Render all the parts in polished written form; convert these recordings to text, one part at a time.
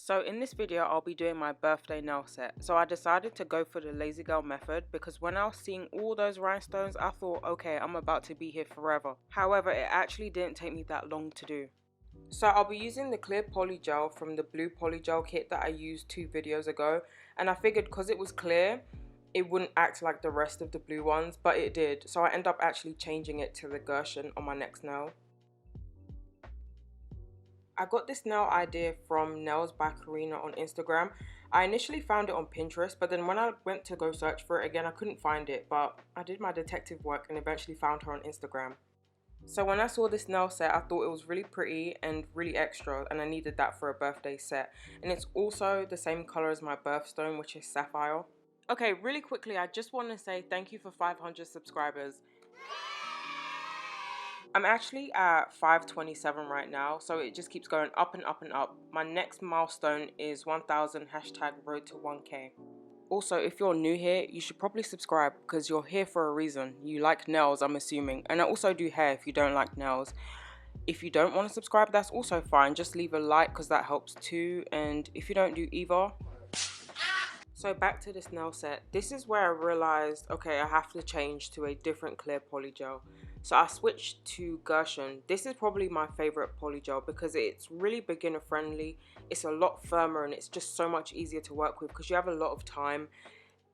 So in this video I'll be doing my birthday nail set. So I decided to go for the lazy girl method because when I was seeing all those rhinestones I thought, okay, I'm about to be here forever. However, it actually didn't take me that long to do. So I'll be using the clear polygel from the blue polygel kit that I used 2 videos ago, and I figured because it was clear it wouldn't act like the rest of the blue ones, but it did. So I end up actually changing it to the Gershion on my next nail. I got this nail idea from Nails by Karina on Instagram. I initially found it on Pinterest, but then when I went to go search for it again, I couldn't find it, but I did my detective work and eventually found her on Instagram. So when I saw this nail set, I thought it was really pretty and really extra, and I needed that for a birthday set. And it's also the same color as my birthstone, which is sapphire. Okay, really quickly, I just want to say thank you for 500 subscribers. I'm actually at 527 right now, so it just keeps going up and up and up. My next milestone is 1000 #road to 1k. Also, if you're new here, you should probably subscribe because you're here for a reason. You like nails, I'm assuming. And I also do hair if you don't like nails. If you don't want to subscribe, that's also fine. Just leave a like because that helps too. And if you don't do either. So back to this nail set. This is where I realized, okay, I have to change to a different clear polygel. So I switched to Gershion. This is probably my favorite polygel because it's really beginner friendly. It's a lot firmer and it's just so much easier to work with because you have a lot of time,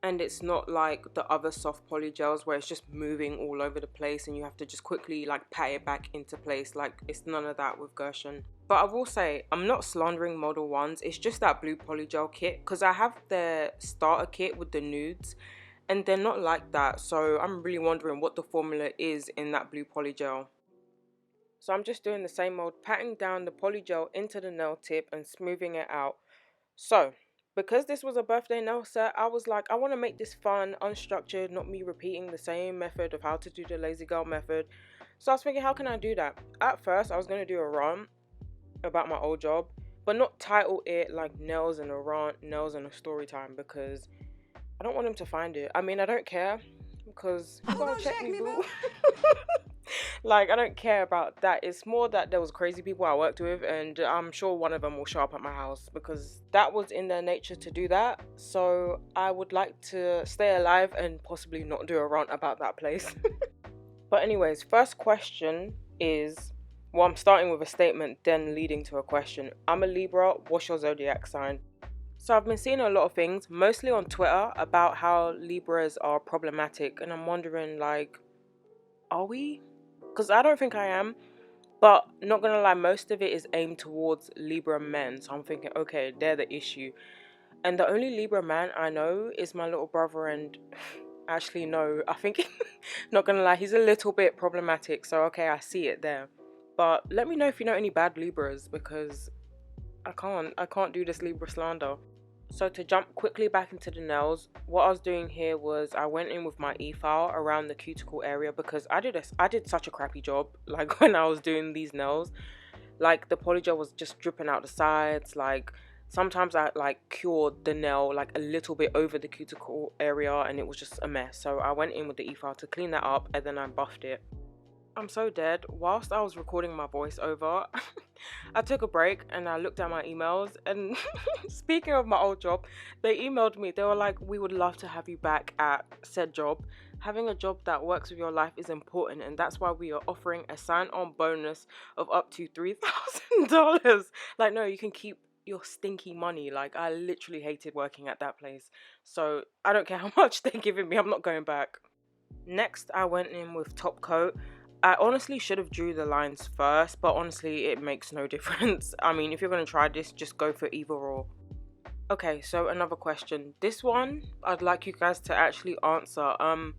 and it's not like the other soft polygels where it's just moving all over the place and you have to just quickly like pat it back into place. Like, it's none of that with Gershion. But I will say, I'm not slandering Modelones, it's just that blue polygel kit because I have the starter kit with the nudes and they're not like that, so I'm really wondering what the formula is in that blue polygel. So I'm just doing the same old, patting down the polygel into the nail tip and smoothing it out. So because this was a birthday nail set, I was like, I want to make this fun, unstructured, not me repeating the same method of how to do the lazy girl method. So I was thinking, how can I do that? At first I was going to do a rant about my old job, but not title it like nails and a rant, nails and a story time, because I don't want them to find it. I mean, I don't care because you gonna check me, boo. Like, I don't care about that. It's more that there was crazy people I worked with, and I'm sure one of them will show up at my house because that was in their nature to do that. So I would like to stay alive and possibly not do a rant about that place. But anyways, first question is, well, I'm starting with a statement then leading to a question. I'm a Libra. What's your zodiac sign? So I've been seeing a lot of things, mostly on Twitter, about how Libras are problematic, and I'm wondering, like, are we? Because I don't think I am, but not gonna lie, most of it is aimed towards Libra men, so I'm thinking, okay, they're the issue. And the only Libra man I know is my little brother, and actually no, I think, not gonna lie, he's a little bit problematic, so okay, I see it there. But let me know if you know any bad Libras, because I can't do this Libra slander. So to jump quickly back into the nails, what I was doing here was I went in with my e-file around the cuticle area because I did such a crappy job, like when I was doing these nails. Like, the polygel was just dripping out the sides. Like, sometimes I like cured the nail like a little bit over the cuticle area and it was just a mess. So I went in with the e-file to clean that up and then I buffed it. I'm so dead. Whilst I was recording my voiceover, I took a break and I looked at my emails, and speaking of my old job, they emailed me. They were like, we would love to have you back at said job. Having a job that works with your life is important, and that's why we are offering a sign-on bonus of up to $3,000. Like, no, you can keep your stinky money. Like, I literally hated working at that place, so I don't care how much they're giving me, I'm not going back. Next, I went in with top coat. I honestly should have drew the lines first, but honestly it makes no difference. I mean, if you're going to try this, just go for either or. Okay, so another question. This one, I'd like you guys to actually answer. Can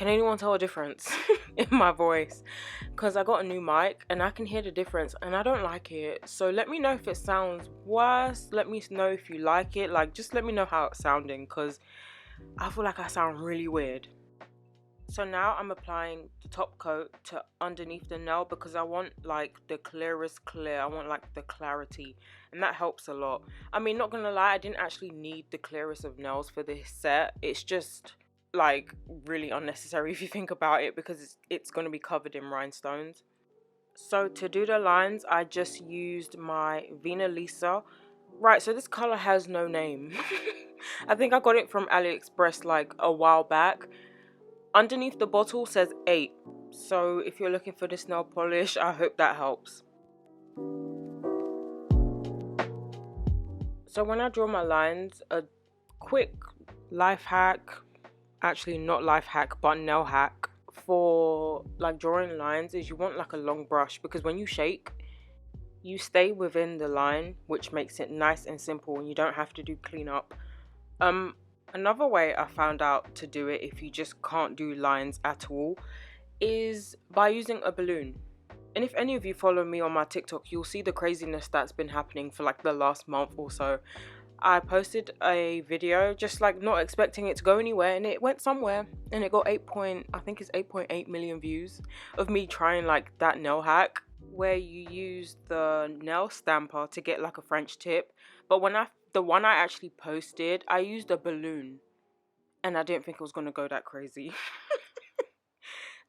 anyone tell a difference in my voice? Because I got a new mic and I can hear the difference and I don't like it. So let me know if it sounds worse. Let me know if you like it. Like, just let me know how it's sounding because I feel like I sound really weird. So now I'm applying the top coat to underneath the nail because I want like the clearest clear. I want like the clarity, and that helps a lot. I mean, not gonna lie, I didn't actually need the clearest of nails for this set. It's just like really unnecessary if you think about it because it's gonna be covered in rhinestones. So to do the lines, I just used my Vina Lisa Right, so this color has no name. I think I got it from AliExpress like a while back. Underneath the bottle says 8. So if you're looking for this nail polish, I hope that helps. So when I draw my lines, a quick life hack, actually not life hack, but nail hack for like drawing lines is you want like a long brush, because when you shake, you stay within the line, which makes it nice and simple and you don't have to do cleanup. Another way I found out to do it if you just can't do lines at all is by using a balloon. And if any of you follow me on my TikTok, you'll see the craziness that's been happening for like the last month or so. I posted a video just like not expecting it to go anywhere, and it went somewhere, and it got I think it's 8.8 million views of me trying like that nail hack where you use the nail stamper to get like a French tip. But the one I actually posted, I used a balloon, and I didn't think it was gonna go that crazy.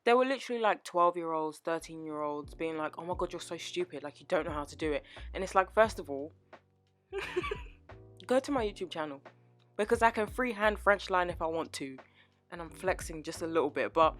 There were literally like 12-year-olds, 13-year-olds being like, oh my god, you're so stupid, like you don't know how to do it. And it's like, first of all, go to my YouTube channel, because I can freehand French line if I want to, and I'm flexing just a little bit. But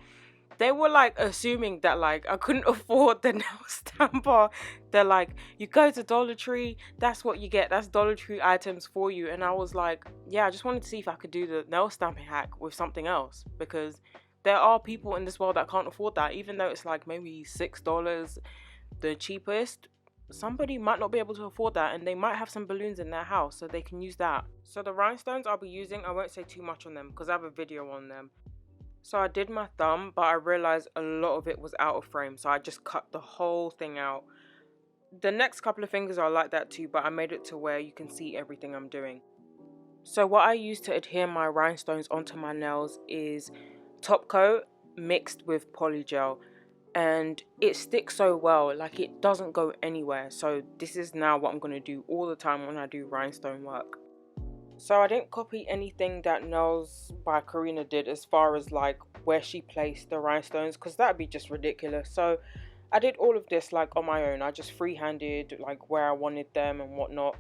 they were like assuming that like I couldn't afford the nail stamper. They're like, you go to Dollar Tree, that's what you get, that's Dollar Tree items for you. And I was like, yeah, I just wanted to see if I could do the nail stamping hack with something else, because there are people in this world that can't afford that. Even though it's like maybe $6 the cheapest, somebody might not be able to afford that, and they might have some balloons in their house, so they can use that. So the rhinestones I'll be using, I won't say too much on them because I have a video on them. So I did my thumb, but I realized a lot of it was out of frame, so I just cut the whole thing out. The next couple of fingers are like that too, but I made it to where you can see everything I'm doing. So what I use to adhere my rhinestones onto my nails is top coat mixed with polygel, and it sticks so well, like it doesn't go anywhere. So this is now what I'm going to do all the time when I do rhinestone work. So I didn't copy anything that Nails by Karina did as far as like where she placed the rhinestones, because that'd be just ridiculous. So I did all of this like on my own. I just freehanded like where I wanted them and whatnot.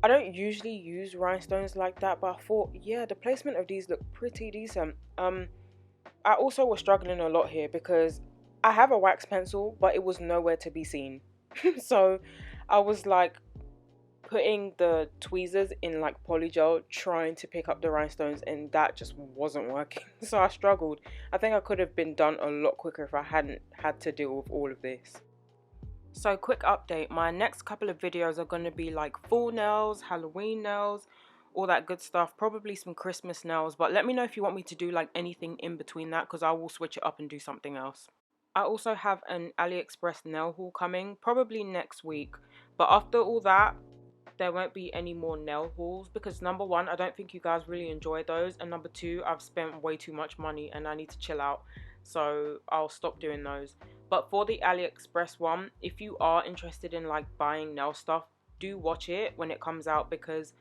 I don't usually use rhinestones like that, but I thought, yeah, the placement of these look pretty decent. I also was struggling a lot here because I have a wax pencil, but it was nowhere to be seen. So I was like putting the tweezers in like polygel, trying to pick up the rhinestones, and that just wasn't working. So I struggled. I think I could have been done a lot quicker if I hadn't had to deal with all of this. So quick update, my next couple of videos are going to be like fall nails, Halloween nails, all that good stuff, probably some Christmas nails, but let me know if you want me to do like anything in between that, because I will switch it up and do something else. I also have an AliExpress nail haul coming, probably next week, but after all that, there won't be any more nail hauls, because number one, I don't think you guys really enjoy those, and number two, I've spent way too much money and I need to chill out, so I'll stop doing those. But for the AliExpress one, if you are interested in like buying nail stuff, do watch it when it comes out, because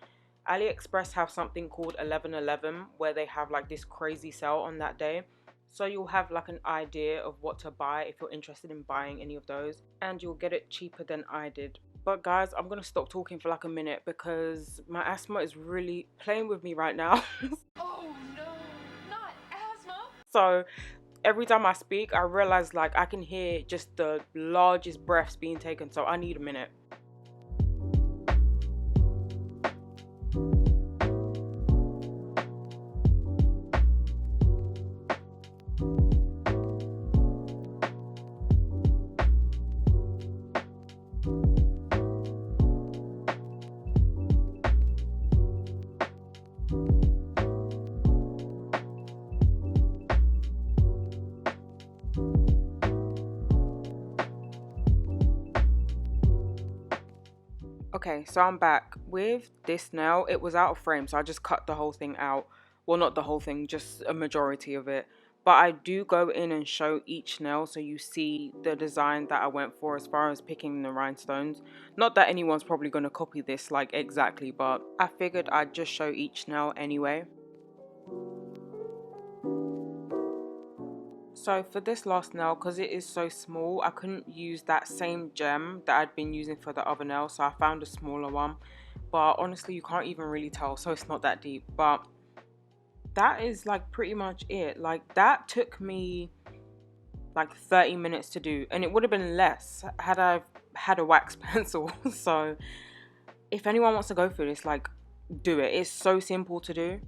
AliExpress have something called 11/11 where they have like this crazy sale on that day. So you'll have like an idea of what to buy if you're interested in buying any of those, and you'll get it cheaper than I did. But guys, I'm gonna stop talking for like a minute because my asthma is really playing with me right now. Oh no, not asthma. So every time I speak, I realize like I can hear just the largest breaths being taken, so I need a minute. Okay, so I'm back. With this nail, it was out of frame, so I just cut the whole thing out. Well, not the whole thing, just a majority of it. But I do go in and show each nail so you see the design that I went for as far as picking the rhinestones. Not that anyone's probably going to copy this like exactly, but I figured I'd just show each nail anyway. So for this last nail, because it is so small, I couldn't use that same gem that I'd been using for the other nail, so I found a smaller one. but honestly you can't even really tell, so it's not that deep. But that is like pretty much it. Like that took me like 30 minutes to do, and it would have been less had I had a wax pencil. So if anyone wants to go through this, like, do it. It's so simple to do.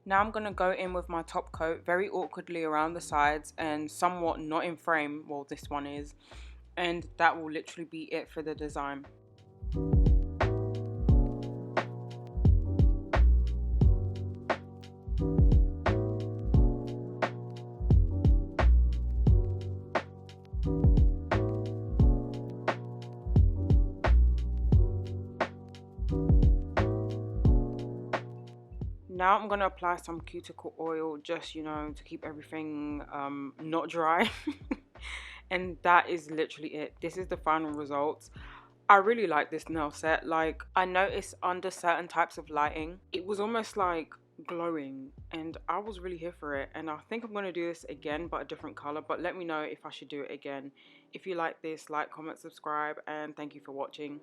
Now I'm gonna go in with my top coat very awkwardly around the sides and somewhat not in frame, well this one is, and that will literally be it for the design. Now I'm going to apply some cuticle oil just, you know, to keep everything not dry. And that is literally it. This is the final results. I really like this nail set. Like, I noticed under certain types of lighting, it was almost like glowing, and I was really here for it. And I think I'm going to do this again, but a different color. But let me know if I should do it again. If you like this, like, comment, subscribe, and thank you for watching.